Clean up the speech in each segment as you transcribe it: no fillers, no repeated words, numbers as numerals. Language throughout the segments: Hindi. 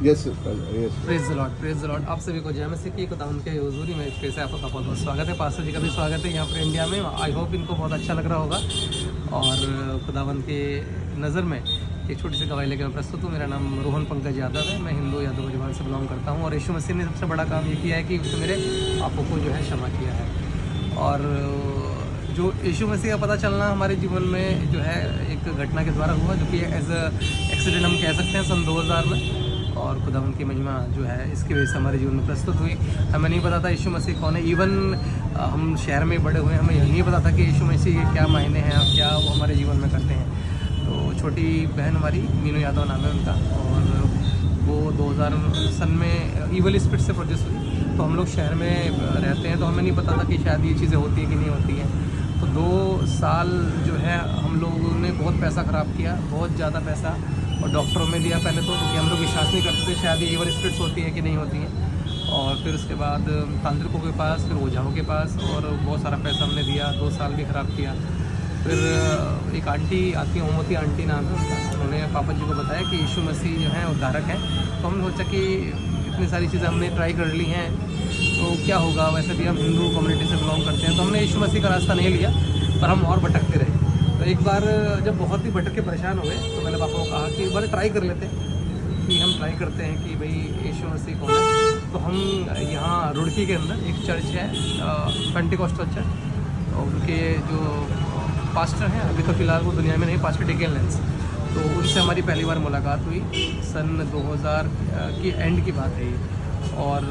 Yes, yes. Praise the Lord. आप सभी को जय मसीह की खुदा उनके हुजूरी में फिर से आपका बहुत बहुत स्वागत है। पास्टर जी का भी स्वागत है यहाँ पर इंडिया में। आई होप इनको बहुत अच्छा लग रहा होगा। और खुदावंत के नज़र में एक छोटी सी गवाही लेकर मैं प्रस्तुत हूँ। मेरा नाम रोहन पंकज यादव है। मैं हिंदू यादव परिवार से बिलोंग करता हूँ और यीशु मसीह ने सबसे बड़ा काम ये किया है कि उसने मेरे पापों को जो है क्षमा किया है। और जो यीशु मसीह का पता चलना हमारे जीवन में जो है एक घटना के द्वारा हुआ, जो कि एज एक्सीडेंट हम कह सकते हैं सन 2000 में। और खुदावंत की महिमा जो है इसकी वजह से हमारे जीवन में प्रस्तुत हुई। हमें नहीं पता था यीशु मसीह कौन है। इवन हम शहर में बड़े हुए, हमें यही नहीं पता था कि यीशु मसीह के क्या मायने हैं और क्या वो हमारे जीवन में करते हैं। तो छोटी बहन हमारी मीनू यादव नाम है उनका, और वो 2000 सन में ईवल स्पिरिट से प्रोड्यूस हुई। तो हम लोग शहर में रहते हैं, तो हमें नहीं पता था कि शायद ये चीज़ें होती हैं कि नहीं होती हैं। तो 2 साल जो है हम लोगों ने बहुत पैसा ख़राब किया, बहुत ज़्यादा पैसा, और डॉक्टरों में दिया पहले तो, क्योंकि हम लोग विश्वास नहीं करते थे शायद ये ईवल स्पिरिट्स होती है कि नहीं होती हैं। और फिर उसके बाद तांत्रिकों के पास, फिर ओझाओं के पास, और बहुत सारा पैसा हमने दिया। 2 साल भी ख़राब किया। फिर एक आंटी आती है, ओमती आंटी नाम है उनका, उन्होंने पापा जी को बताया कि यीशु मसीह जो है उद्धारक हैं। तो हमने सोचा कि इतनी सारी चीज़ें हमने ट्राई कर ली हैं तो क्या होगा, वैसे भी हम हिंदू कम्युनिटी से बिलोंग करते हैं। तो हमने यीशु मसीह का रास्ता नहीं लिया, पर हम और भटकते रहे। तो एक बार जब बहुत ही भटक के परेशान हो गए तो मैंने पापा को कहा कि एक बार ट्राई कर लेते हैं, कि हम ट्राई करते हैं कि भाई यीशु मसीह कौन है। तो हम यहाँ रुड़की के अंदर एक चर्च है, पेंटिकॉस्टल चर्च, और उनके जो पास्टर हैं, अभी तो फ़िलहाल वो दुनिया में नहीं, पास्टर डिकेन लेंस, तो उनसे हमारी पहली बार मुलाकात हुई। सन 2000 की एंड की बात है ये। और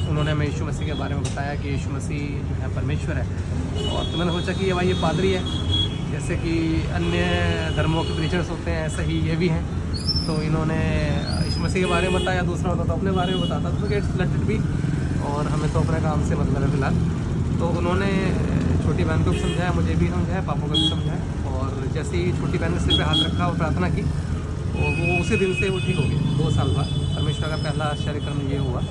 उन्होंने हमें यीशु मसीह के बारे में बताया कि यीशु मसीह जो है परमेश्वर है। और तो मैंने सोचा कि ये भाई ये पादरी है, जैसे कि अन्य धर्मों के प्रीचर्स होते हैं ऐसा ही ये भी हैं। तो इन्होंने यीशु मसीह के बारे में बताया, दूसरा होता तो अपने बारे में बताता, तो गेट्स लेट इट बी, और हमें तो अपने काम से मतलब है फ़िलहाल। तो उन्होंने छोटी बहन को भी समझाया, मुझे भी समझाया, पापा को भी समझाया। और जैसे ही छोटी बहन ने सिर पे हाथ रखा और प्रार्थना की, और वो उसी दिन से वो ठीक हो गई। 2 साल बाद परमेश्वर का पहला आश्चर्य कर्म ये हुआ।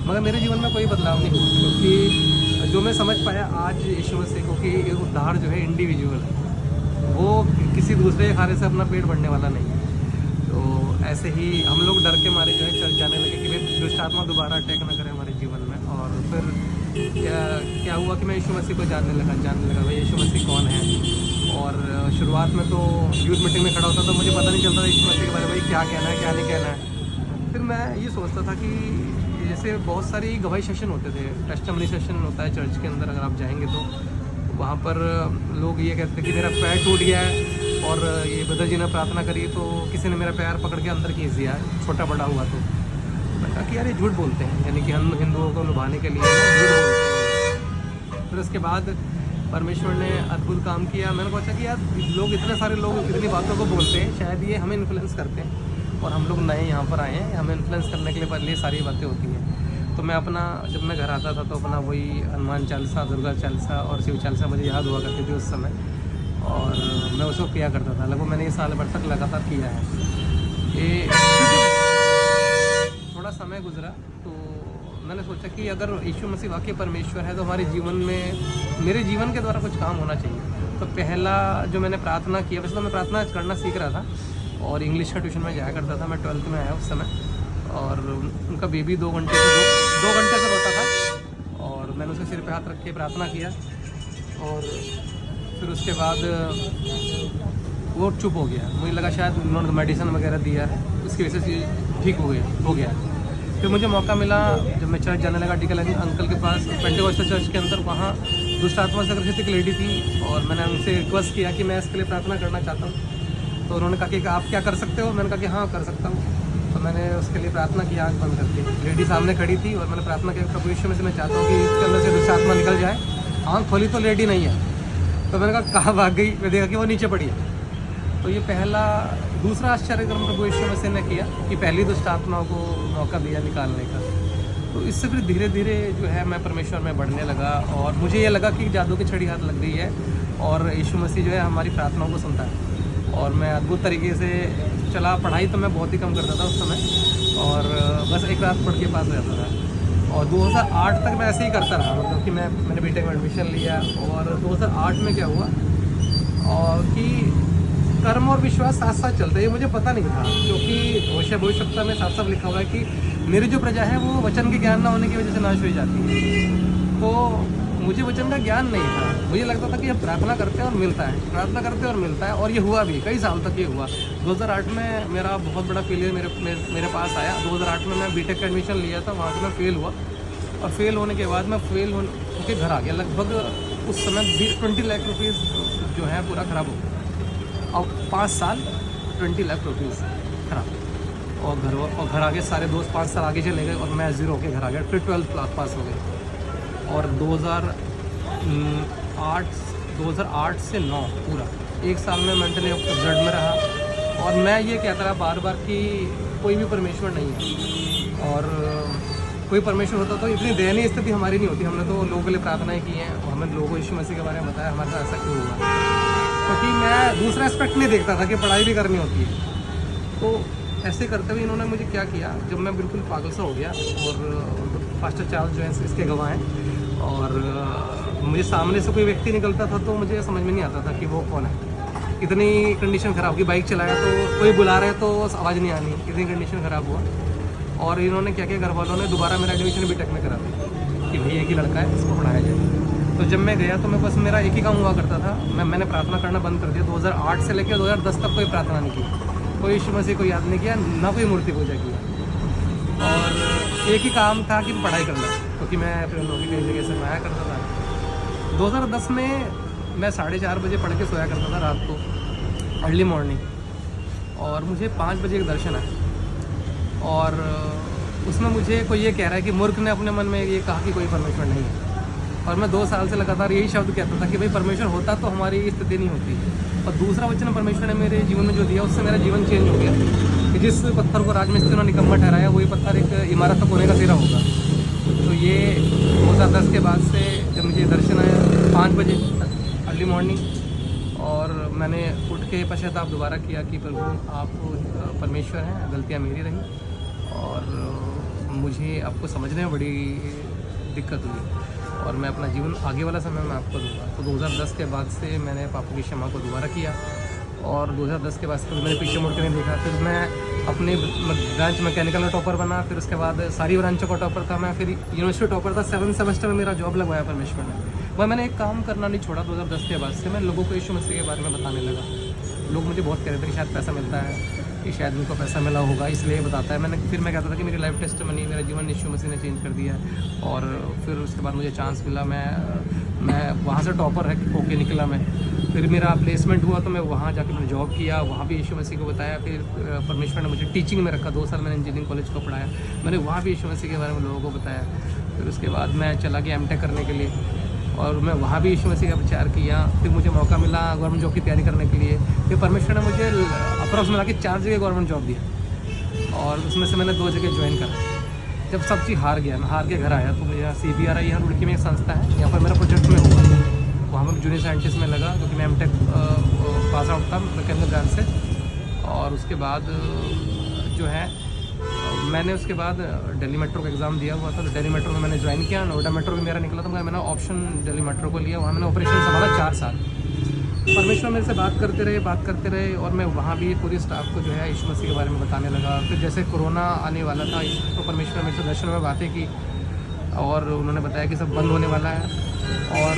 मगर मेरे जीवन में कोई बदलाव नहीं हुआ, क्योंकि जो मैं समझ पाया आज यीशु मसीह को कि उद्धार जो है इंडिविजुअल है, वो किसी दूसरे के खाने से अपना पेट भरने वाला नहीं है। तो ऐसे ही हम लोग डर के मारे जो है चर्च जाने लगे कि भाई दुष्ट आत्मा दोबारा अटैक ना करे हमारे जीवन में। और फिर क्या हुआ कि मैं यीशु मसीह को जानने लगा भाई यीशु मसीह कौन है। और शुरुआत में तो यूथ मीटिंग में खड़ा होता तो मुझे पता नहीं चलता था यीशु मसीह के बारे में भाई क्या कहना है क्या नहीं कहना है। फिर मैं ये सोचता था कि जैसे बहुत सारी गवाही सेशन होते थे, टेस्टिमनी सेशन होता है चर्च के अंदर, अगर आप जाएंगे तो वहाँ पर लोग ये कहते हैं कि मेरा पैर टूट गया है, और ये ब्रदर जी ने प्रार्थना करी तो किसी ने मेरा पैर पकड़ के अंदर खींच दिया, छोटा बड़ा हुआ। तो मैंने कहा कि यार ये झूठ बोलते हैं, यानी कि हम हिंदुओं को लुभाने के लिए झूठ बोलते हैं। फिर उसके बाद परमेश्वर ने अद्भुत काम किया। मैंने सोचा कि यार लोग, इतने सारे लोग इतनी बातों को बोलते हैं, शायद ये हमें इन्फ्लुएंस करते हैं, और हम लोग नए यहाँ पर आए हैं, हमें इन्फ्लुएंस करने के लिए पहले सारी बातें होती हैं। तो मैं अपना, जब मैं घर आता था तो अपना वही हनुमान चालीसा, दुर्गा चालीसा और शिव चालीसा मुझे याद हुआ करती थी उस समय, और मैं उसको किया करता था। लगभग मैंने ये साल भर तक लगातार किया है। ये थोड़ा समय गुजरा तो मैंने सोचा कि अगर यीशु मसीह वाकई परमेश्वर है तो हमारे जीवन में, मेरे जीवन के द्वारा कुछ काम होना चाहिए। तो पहला जो मैंने प्रार्थना किया, वैसे तो मैं प्रार्थना करना सीख रहा था और इंग्लिश का ट्यूशन में जाया करता था। मैं 12th में आया उस समय, और उनका बेबी 2 घंटे से रोता था, और मैंने उसके सिर पे हाथ रख के प्रार्थना किया। और फिर उसके बाद वो चुप हो गया। मुझे लगा शायद उन्होंने मेडिसिन वगैरह दिया है, उसकी वजह से ठीक हो गया। फिर मुझे मौका मिला, जब मैं चर्च जाने लगा डिकल अंकल के पास, पेंटिकॉस्टल चर्च के अंदर, वहाँ दुष्ट आत्मा से ग्रसित एक लेडी थी, और मैंने उनसे रिक्वेस्ट किया कि मैं इसके लिए प्रार्थना करना चाहता हूँ। तो उन्होंने कहा कि आप क्या कर सकते हो? मैंने कहा कि हाँ कर सकता हूँ। तो मैंने उसके लिए प्रार्थना की, आँख बंद करके। लेडी सामने खड़ी थी और मैंने प्रार्थना किया, प्रभु यीशु मसीह मैं चाहता हूँ कि इसके अंदर से दुष्ट आत्मा निकल जाए। आँख खोली तो लेडी नहीं है। तो मैंने कहा कहाँ भाग गई? मैं देखा कि वो नीचे पड़ी है। तो ये दूसरा आश्चर्य कर्म प्रभु यीशु मसीह ने किया कि पहली दुष्ट आत्माओं को मौका दिया निकालने का। तो इससे फिर धीरे धीरे जो है मैं परमेश्वर में बढ़ने लगा, और मुझे ये लगा कि जादू की छड़ी हाथ लग गई है, और यीशु मसीह जो है हमारी प्रार्थनाओं को सुनता है। और मैं अद्भुत तरीके से चला। पढ़ाई तो मैं बहुत ही कम करता था उस समय, और बस एक रात पढ़ के पास हो जाता था। और 2008 तक मैं ऐसे ही करता रहा, मतलब कि मैंने बीटेक में एडमिशन लिया। और 2008 में क्या हुआ और कि कर्म और विश्वास साथ साथ चलते हैं, ये मुझे पता नहीं था, क्योंकि भविष्यवक्ता में साफ साफ लिखा हुआ है कि मेरी जो प्रजा है वो वचन के ज्ञान ना होने की वजह से नाश हो जाती है। तो मुझे वचन का ज्ञान नहीं था, मुझे लगता था कि हम प्रार्थना करते हैं और मिलता है, प्रार्थना करते हैं और मिलता है, और ये हुआ भी, कई साल तक ये हुआ। 2008 में मेरा बहुत बड़ा फेलियर मेरे पास आया। 2008 में मैं बीटेक का एडमिशन लिया था, वहाँ से मैं फेल हुआ, और फेल होने के बाद मैं फेल होकर घर आ गया। लगभग उस समय 20 लाख रुपीज़ जो है पूरा ख़राब हो गया, और 5 साल 20 लाख रुपीज़ खराब, और घर आगे सारे दोस्त 5 साल आगे चले गए, और मैं ज़ीरो होकर घर आ गया। फिर 12th क्लास पास हो गई, और 2008 से 9 पूरा 1 साल में मेंटली अपसेट में रहा। और मैं ये कहता रहा बार बार कि कोई भी परमेश्वर नहीं है, और कोई परमेश्वर होता तो इतनी दयनीय स्थिति हमारी नहीं होती। हमने तो लोगों के लिए प्रार्थनाएं की हैं, और हमें लोगों को यीशु मसीह के बारे में बताया हमारे साथ ऐसा क्यों हुआ, क्योंकि मैं दूसरा एस्पेक्ट नहीं देखता था कि पढ़ाई भी करनी होती है। तो ऐसे करते हुए इन्होंने मुझे क्या किया, जब मैं बिल्कुल पागल सा हो गया, और पास्टर चार्ल्स जो है इसके गवाह हैं, और मुझे सामने से कोई व्यक्ति निकलता था तो मुझे समझ में नहीं आता था कि वो कौन है। इतनी कंडीशन ख़राब की, बाइक चलाया तो कोई बुला रहे तो आवाज़ नहीं आनी, इतनी कंडीशन ख़राब हुआ। और इन्होंने क्या किया, घर वालों ने दोबारा मेरा एडमिशन बीटेक में करा दिया कि भाई एक ही लड़का है, इसको पढ़ाया जाए। तो जब मैं गया तो मैं बस मेरा एक ही काम हुआ करता था, मैंने प्रार्थना करना बंद कर दिया। 2008 से लेकर 2010 तक कोई प्रार्थना नहीं की, कोई यीशु मसीह को याद नहीं किया, ना कोई मूर्ति पूजा की, और एक ही काम था कि पढ़ाई करना, क्योंकि मैं अपने नौकरी कई जगह से आया करता था। 2010 में मैं 4:30 बजे पढ़ के सोया करता था रात को, अर्ली मॉर्निंग, और मुझे 5 बजे एक दर्शन आया, और उसमें मुझे कोई ये कह रहा है कि मूर्ख ने अपने मन में ये कहा कि कोई परमेश्वर नहीं है। और मैं 2 साल से लगातार यही शब्द कहता था कि भाई परमेश्वर होता तो हमारी ये स्थिति नहीं होती। और दूसरा वचन परमेश्वर ने मेरे जीवन में जो दिया, उससे मेरा जीवन चेंज हो गया कि जिस पत्थर को राजमिस्त्री ने निकम्मा ठहराया, वही पत्थर एक इमारत तक होने का सिरा होगा। तो ये 2010 के बाद से जब मुझे दर्शन आया 5 बजे अर्ली मॉर्निंग, और मैंने उठ के पश्चाताप दोबारा किया कि प्रभु आप परमेश्वर हैं, गलतियाँ मेरी रही, और मुझे आपको समझने में बड़ी दिक्कत हुई, और मैं अपना जीवन आगे वाला समय मैं आपको दूंगा। तो 2010 के बाद से मैंने पापों की क्षमा को दोबारा किया, और 2010 के बाद से मैंने पीछे मुड़ कर नहीं देखा। फिर मैं अपने ब्रांच मैकेनिकल में टॉपर बना, फिर उसके बाद सारी ब्रांचों का टॉपर था मैं, फिर यूनिवर्सिटी टॉपर था। 7 सेमेस्टर में मेरा जॉब लगवाया परमेश्वर ने। वह मैंने एक काम करना नहीं छोड़ा। 2010 के बाद से मैं लोगों को यीशु मसीह के बारे में बताने लगा। लोग मुझे बहुत कह रहे थे कि शायद पैसा मिलता है, कि शायद उनको पैसा मिला होगा इसलिए बताता है। फिर मैं कहता था कि मेरी लाइफ टेस्टिमनी, मेरा जीवन यीशु मसीह ने चेंज कर दिया है। और फिर उसके बाद मुझे चांस मिला, मैं वहाँ से टॉपर होके निकला मैं। फिर मेरा प्लेसमेंट हुआ तो मैं वहाँ जाके मैंने जॉब किया, वहाँ भी यीशु मसीह को बताया। फिर परमेश्वर ने मुझे टीचिंग में रखा, 2 साल मैंने इंजीनियरिंग कॉलेज को पढ़ाया, मैंने वहाँ भी यीशु मसीह के बारे में लोगों को बताया। फिर उसके बाद मैं चला गया एमटेक करने के लिए, और मैं वहाँ भी यीशु मसीह का प्रचार किया। फिर मुझे मौका मिला गवर्नमेंट जॉब की तैयारी करने के लिए। फिर परमेश्वर ने मुझे अप्रॉक्स मिला के 4 जगह गवर्नमेंट जॉब दिया, और उसमें से मैंने 2 जगह ज्वाइन करा। जब सब चीज़ हार गया, मैं हार के घर आया, तो मुझे यहाँ CBRI यहाँ रुड़की में एक संस्था है, यहाँ पर मेरा प्रोजेक्ट में हुआ, वहाँ पर जूनियर साइंटिस्ट में लगा, क्योंकि मैं एमटेक पास आउट था मैकेनिकल ब्रांच से। और उसके बाद जो है मैंने उसके बाद दिल्ली मेट्रो का एग्ज़ाम दिया हुआ था, तो दिल्ली मेट्रो में मैंने ज्वाइन किया। नोएडा मेट्रो भी मेरा निकला, तो मैंने ऑप्शन दिल्ली मेट्रो को लिया, वहाँ मैंने ऑपरेशन संभाला 4 साल। परमेश्वर मेरे से बात करते रहे, और मैं वहाँ भी पूरी स्टाफ को जो है यीशु मसीह के बारे में बताने लगा। फिर जैसे कोरोना आने वाला था, तो परमेश्वर मेरे से दर्शन में बातें की, और उन्होंने बताया कि सब बंद होने वाला है। और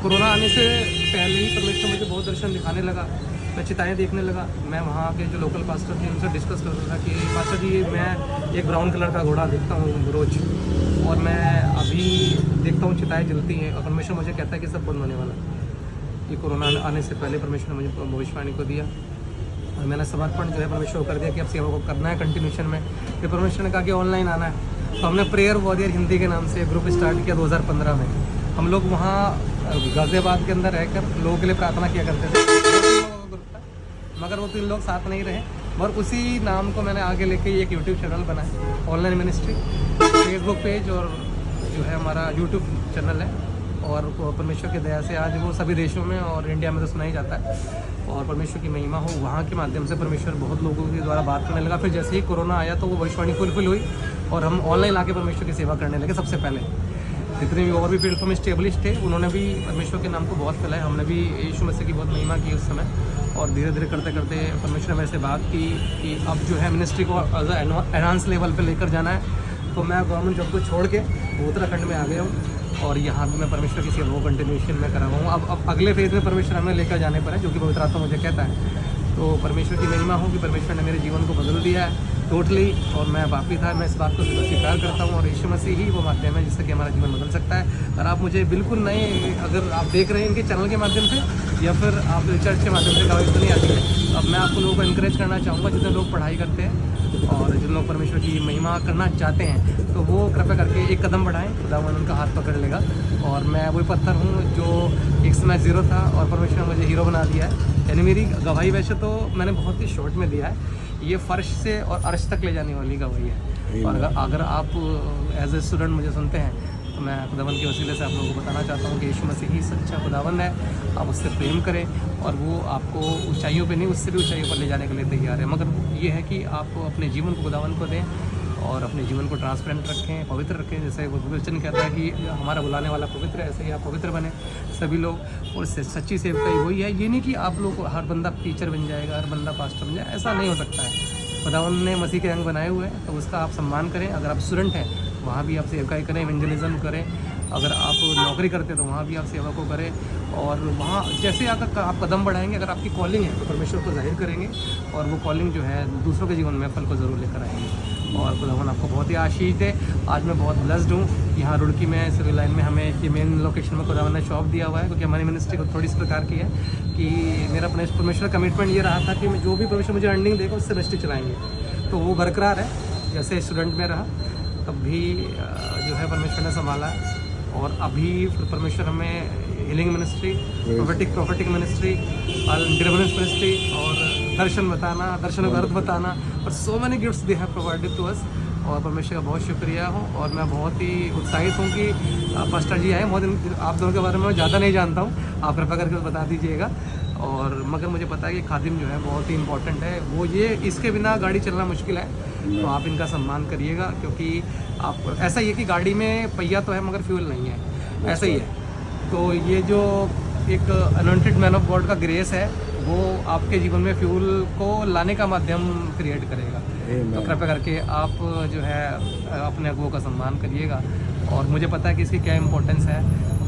कोरोना आने से पहले ही परमेश्वर मुझे बहुत दर्शन दिखाने लगा, मैं चिताएँ देखने लगा। मैं वहाँ के जो लोकल पास्टर थे उनसे डिस्कस करता था कि पास्टर जी, मैं एक ब्राउन कलर का घोड़ा देखता हूँ रोज़, और मैं अभी देखता हूँ चिताएँ जलती हैं, और परमेश्वर मुझे कहता है कि सब बंद होने वाला है। ये कोरोना आने से पहले परमेश्वर ने मुझे भविष्यवाणी को दिया, और मैंने समर्पण जो है परमेश्वर को कर दिया कि अब सेवा को करना है कंटिन्यूशन में। फिर परमेश्वर ने कहा कि ऑनलाइन आना है, तो हमने प्रेयर वॉरियर हिंदी के नाम से ग्रुप स्टार्ट किया 2015 में। हम लोग वहाँ गाज़ियाबाद के अंदर रहकर लोगों के लिए प्रार्थना किया करते थे। 2-3 लोगों का ग्रुप था, मगर वो 3 लोग साथ नहीं रहे, और उसी नाम को मैंने आगे लेके एक यूट्यूब चैनल बनाया, ऑनलाइन मिनिस्ट्री, फेसबुक पेज, और जो है हमारा यूट्यूब चैनल है। और परमेश्वर की दया से आज वो सभी देशों में और इंडिया में तो सुना ही जाता है, और परमेश्वर की महिमा हो। वहाँ के माध्यम से परमेश्वर बहुत लोगों के द्वारा बात करने लगा। फिर जैसे ही कोरोना आया तो वो भविष्यवाणी फुलफिल हुई, और हम ऑनलाइन आके परमेश्वर की सेवा करने लगे सबसे पहले। जितने भी और भी प्लेटफॉर्म स्टेब्लिश थे उन्होंने भी परमेश्वर के नाम को बहुत फैलाया। हमने भी यीशु मसीह की बहुत महिमा की उस समय, और धीरे धीरे करते करते परमेश्वर ने मेरे से बात की कि अब जो है मिनिस्ट्री को एनहांस लेवल पे लेकर जाना है। तो मैं गवर्नमेंट जॉब को छोड़ के उत्तराखंड में आ गया हूँ, और यहाँ भी मैं परमेश्वर की सेवा को कंटिन्यूशन में करा हुआ हूँ। अब अगले फेज़ में परमेश्वर हमें लेकर जाने पर है, जो कि पवित्र आत्मा मुझे कहता है। तो परमेश्वर की महिमा हो कि परमेश्वर ने मेरे जीवन को बदल दिया है टोटली, और मैं पापी था, मैं इस बात को स्वीकार करता हूँ, और यीशु मसीह ही वो माध्यम है जिससे कि हमारा जीवन बदल सकता है। और आप मुझे बिल्कुल नए, अगर आप देख रहे हैं इनके चैनल के माध्यम से या फिर आप चर्च के माध्यम से गवाही तो नहीं आती है। अब मैं आपको लोगों को इनकरेज करना चाहूँगा, जितने लोग पढ़ाई करते हैं और जिन लोग परमेश्वर की महिमा करना चाहते हैं, तो वो कृपया करके एक कदम बढ़ाएं, खुदावन उनका हाथ पकड़ लेगा। और मैं वही पत्थर हूँ जो एक समय ज़ीरो था और परमेश्वर ने मुझे हीरो बना दिया है। यानी मेरी गवाही वैसे तो मैंने बहुत ही शॉर्ट में दिया है, ये फर्श से और अर्श तक ले जाने वाली गवाही है। और अगर आप एज ए स्टूडेंट मुझे सुनते हैं, तो मैं खुदावन के वसीले से आप लोगों को बताना चाहता हूँ कि यीशु मसीह ही सच्चा खुदावन है। आप उससे प्रेम करें, और वो आपको ऊंचाइयों पे नहीं, उससे भी ऊंचाइयों पर ले जाने के लिए तैयार है। मगर ये है कि आप अपने जीवन को खुदावन को दें और अपने जीवन को ट्रांसपेरेंट रखें, पवित्र रखें। जैसे वो वचन कहता है कि हमारा बुलाने वाला पवित्र है, ऐसे ही आप पवित्र बने सभी लोग। और सच्ची सेवकाई वही है, ये नहीं कि आप लोग हर बंदा टीचर बन जाएगा, हर बंदा पास्टर बन जाएगा, ऐसा नहीं हो सकता है। खुदावन ने मसीह के अंग बनाए हुए हैं, तो उसका आप सम्मान करें। अगर आप स्टूडेंट हैं, वहाँ भी आप सेवकाई करें, इवेंजलिज्म करें। अगर आप नौकरी करते हैं तो वहाँ भी आप सेवा को करें। और वहाँ जैसे अगर आप कदम बढ़ाएंगे, अगर आपकी कॉलिंग है तो परमेश्वर को जाहिर करेंगे, और वो कॉलिंग जो है दूसरों के जीवन में फल को ज़रूर लेकर आएंगे। और खुदावन आपको बहुत ही आशीष दे। आज मैं बहुत ब्लेस्ड हूँ, यहाँ रुड़की में सिविल लाइन में हमें ये मेन लोकेशन में खुदावन ने शॉप दिया हुआ है, क्योंकि हमारी मिनिस्ट्री को थोड़ी इस प्रकार की है कि मेरा परमेश्वर कमिटमेंट ये रहा था कि मैं जो भी परमेश्वर मुझे अर्निंग देगा उससे मिनिस्ट्री चलाएंगे। तो वो बरकरार है। जैसे स्टूडेंट में रहा तब भी जो है परमेश्वर ने संभाला है, और अभी परमेश्वर हमें healing ministry, prophetic ministry, deliverance ministry, और दर्शन बताना, दर्शन का अर्थ बताना, और so many gifts they have provided to us. और परमेश्वर का बहुत शुक्रिया हो। और मैं बहुत ही उत्साहित हूँ कि पास्टर जी आए। बहुत आप दोनों के बारे में मैं ज़्यादा नहीं जानता हूँ, आप कृपया करके बता दीजिएगा। और मगर मुझे पता है कि खादिम जो है बहुत ही इंपॉर्टेंट है, वो ये इसके बिना गाड़ी चलना मुश्किल है, तो आप इनका सम्मान करिएगा। क्योंकि आप ऐसा ही है कि गाड़ी में पहिया तो है मगर फ्यूल नहीं है, ऐसा ही है। तो ये जो एक अनॉइंटेड मैन ऑफ गॉड का ग्रेस है, वो आपके जीवन में फ्यूल को लाने का माध्यम क्रिएट करेगा। तो कृपया करके आप जो है अपने अगुओं का सम्मान करिएगा। और मुझे पता है कि इसकी क्या इम्पोर्टेंस है,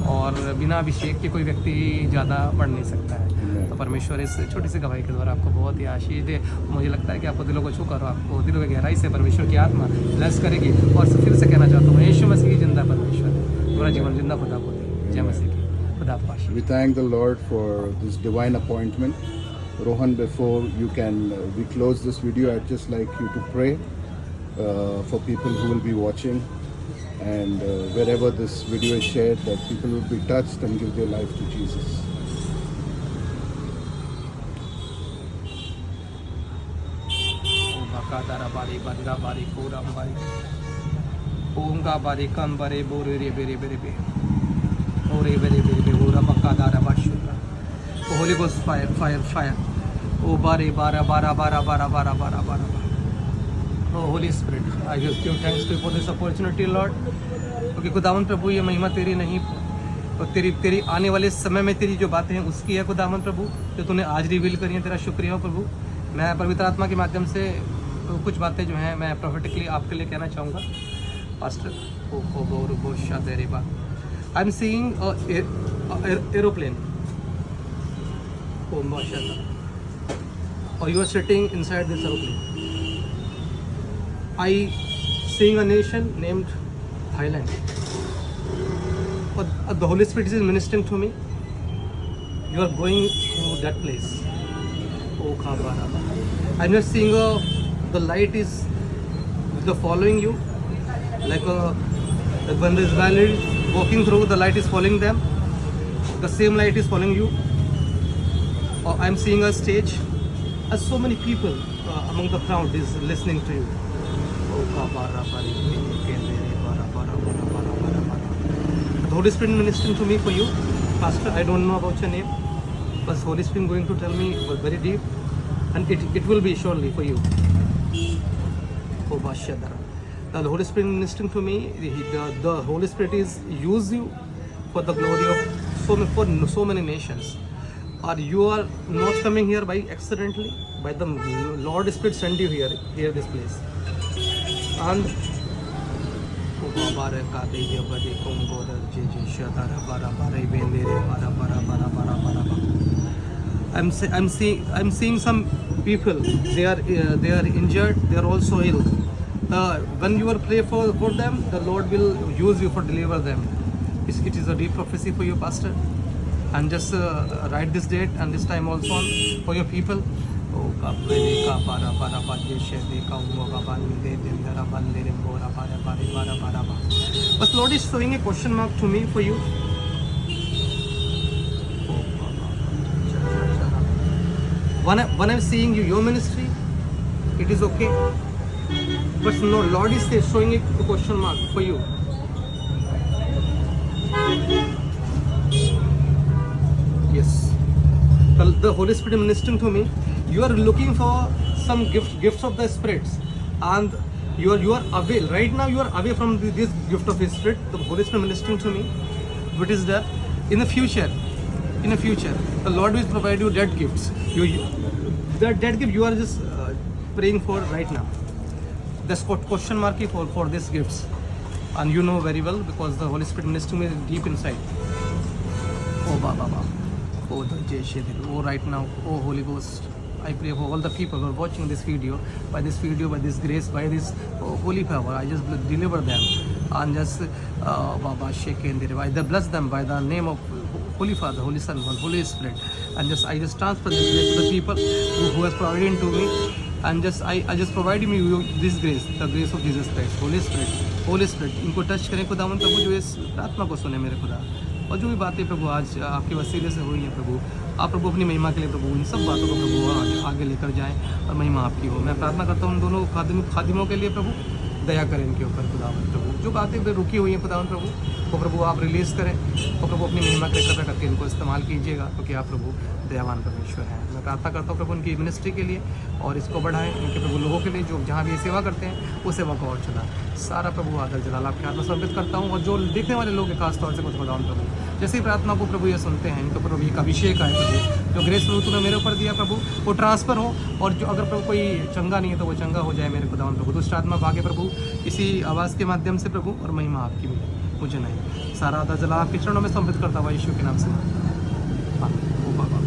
और बिना अभिषेक के कोई व्यक्ति ज़्यादा बढ़ नहीं सकता है। तो परमेश्वर इस छोटी सी गवाही के द्वारा आपको बहुत ही आशीष दे। मुझे लगता है कि आपको दिलों को छू कर, आपको दिलों की गहराई से परमेश्वर की आत्मा ब्लेस करेगी। और फिर से कहना चाहता हूँ, यीशु मसीह जिंदा परमेश्वर है, पूरा जीवन जिंदा खुदा को दे। जय मसीह की। खुदा आपको आशीष। We thank the Lord for this divine appointment. Rohan, before we close this video, I'd just like you to pray for people who will be watching, and wherever this video is shared, that people will be touched and give their life to Jesus. Holy Ghost fire. Oh, bara. Oh, Holy Spirit, I just give thanks to you for this opportunity, Lord. क्योंकि खुदावन प्रभु ये महिमा तेरी नहीं, तो तेरी आने वाले समय में तेरी जो बातें हैं उसकी है खुदावन प्रभु, जो तूने आज रिवील करी हैं। तेरा शुक्रिया हो प्रभु। मैं पवित्र आत्मा के माध्यम से कुछ बातें जो हैं मैं प्रोफेटिकली आपके लिए कहना चाहूँगा। Pastor, I am seeing aeroplane, or you are sitting inside this aeroplane. I seeing a nation named Thailand. But the Holy Spirit is ministering to me. You are going to that place. Oh, Khabara. I'm just seeing the light is following you, like when the Israelites walking through, the light is following them. The same light is following you. I'm seeing a stage. So many people among the crowd is listening to you. The Holy Spirit ministering to me for you, Pastor. I don't know about your name, but Holy Spirit going to tell me very deep, and it will be surely for you. The Holy Spirit ministering to me, the Holy Spirit is use you for the glory of so many nations. Or you are not coming here by accidentally, by the Lord Spirit send you here this place. And I'm seeing some people, they are injured, they are also ill. When you will pray for them, the Lord will use you for deliver them. It is a deep prophecy for you, Pastor. And just write this date and this time also for your people. But Lord is showing a question mark to me for you. When I'm seeing your ministry, it is okay. But no, Lord is showing a question mark for you. Yes. The Holy Spirit ministering to me. You are looking for some gifts of the spirits, and you are away right now. You are away from this gift of His Spirit. The Holy Spirit ministering to me. What is that? In the future, the Lord will provide you that gifts. That gift you are just praying for right now. That's what question mark for these gifts, and you know very well because the Holy Spirit ministering to me deep inside. Oh Baba. Oh, oh, right now, oh Holy Ghost, I pray for all the people who are watching this video, by this grace, by this holy power, I just deliver them and just Baba shake and I bless them by the name of Holy Father, Holy Son, Holy Spirit, and I just transfer this grace to the people who has provided to me, and I just provide you this grace, the grace of Jesus Christ, Holy Spirit, इनको टच करें खुदावन प्रभु, जो इस प्रार्थना को सुने मेरे खुदा, और जो भी बातें प्रभु आज आपके वसीले से हुई हैं प्रभु, आप प्रभु अपनी महिमा के लिए प्रभु इन सब बातों को प्रभु आगे लेकर जाएं और महिमा आपकी हो। मैं प्रार्थना करता हूँ उन दोनों खादिमों के लिए प्रभु, दया करें इनके ऊपर खुदावन प्रभु, जो बातें रुकी हुई हैं खुदावन प्रभु, वो प्रभु आप रिलीज़ करें और प्रभु अपनी महिमा के कृपा करके इनको इस्तेमाल कीजिएगा, क्योंकि आप प्रभु दयावान परमेश्वर हैं। मैं प्रार्थना करता हूँ प्रभु उनकी मिनिस्ट्री के लिए, और इसको बढ़ाएं इनके प्रभु लोगों के लिए जो जहाँ भी सेवा करते हैं वो सेवा को और चला सारा प्रभु आदर जलाल आपके हाथ में समर्पित करता हूँ। और जो देखने वाले लोग खास तौर से कुछ खुदावन प्रभु, जैसे ही प्रार्थना को प्रभु ये सुनते हैं, इनको प्रभु एक अभिषेक आए प्रभु, जो ग्रेस प्रभु तूने मेरे ऊपर दिया प्रभु वो ट्रांसफ़र हो, और जो अगर प्रभु कोई चंगा नहीं है तो वो चंगा हो जाए मेरे खुदावन प्रभु। दुष्ट आत्मा भागे प्रभु इसी आवाज़ के माध्यम से प्रभु, और महिमा आपकी मिले, मुझे नहीं। सारा आदर जलाल आपके चरणों में समर्पित करता हुआ यीशु के नाम से। हाँ, ओ बाबा।